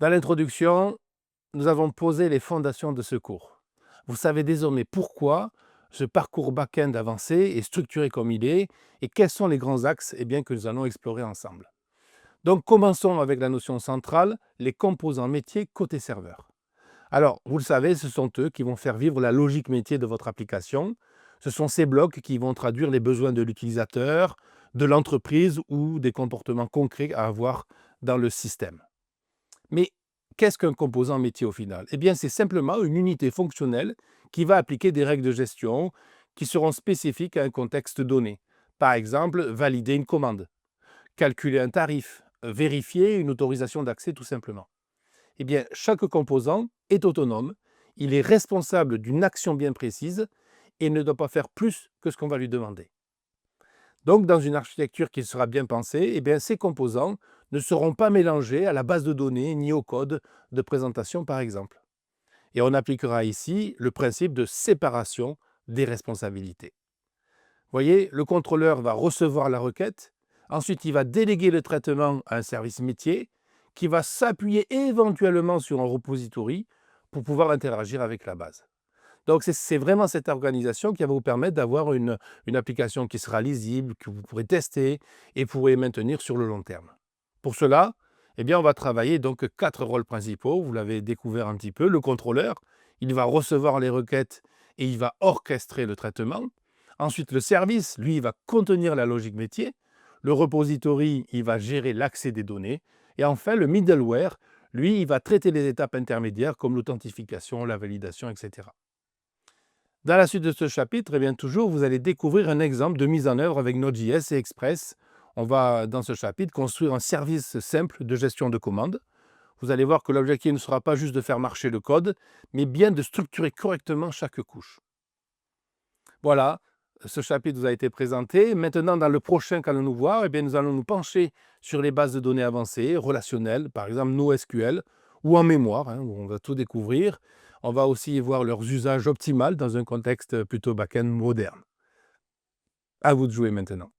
Dans l'introduction, nous avons posé les fondations de ce cours. Vous savez désormais pourquoi ce parcours back-end avancé est structuré comme il est et quels sont les grands axes que nous allons explorer ensemble. Donc commençons avec la notion centrale, les composants métiers côté serveur. Alors, vous le savez, ce sont eux qui vont faire vivre la logique métier de votre application. Ce sont ces blocs qui vont traduire les besoins de l'utilisateur, de l'entreprise ou des comportements concrets à avoir dans le système. Mais qu'est-ce qu'un composant métier au final? Eh bien, c'est simplement une unité fonctionnelle qui va appliquer des règles de gestion qui seront spécifiques à un contexte donné. Par exemple, valider une commande, calculer un tarif, vérifier une autorisation d'accès tout simplement. Eh bien, chaque composant est autonome, il est responsable d'une action bien précise et ne doit pas faire plus que ce qu'on va lui demander. Donc, dans une architecture qui sera bien pensée, ces composants ne seront pas mélangés à la base de données ni au code de présentation, par exemple. Et on appliquera ici le principe de séparation des responsabilités. Vous voyez, le contrôleur va recevoir la requête, ensuite il va déléguer le traitement à un service métier qui va s'appuyer éventuellement sur un repository pour pouvoir interagir avec la base. Donc, c'est vraiment cette organisation qui va vous permettre d'avoir une application qui sera lisible, que vous pourrez tester et pourrez maintenir sur le long terme. Pour cela, on va travailler donc 4 rôles principaux. Vous l'avez découvert un petit peu. Le contrôleur, il va recevoir les requêtes et il va orchestrer le traitement. Ensuite, le service, lui, il va contenir la logique métier. Le repository, il va gérer l'accès des données. Et enfin, le middleware, lui, il va traiter les étapes intermédiaires comme l'authentification, la validation, etc. Dans la suite de ce chapitre, toujours, vous allez découvrir un exemple de mise en œuvre avec Node.js et Express. On va, dans ce chapitre, construire un service simple de gestion de commandes. Vous allez voir que l'objectif ne sera pas juste de faire marcher le code, mais bien de structurer correctement chaque couche. Voilà, ce chapitre vous a été présenté. Maintenant, dans le prochain qu'allons-nous voir, nous allons nous pencher sur les bases de données avancées, relationnelles, par exemple NoSQL, ou en mémoire, où on va tout découvrir. On va aussi voir leurs usages optimaux dans un contexte plutôt back-end moderne. À vous de jouer maintenant.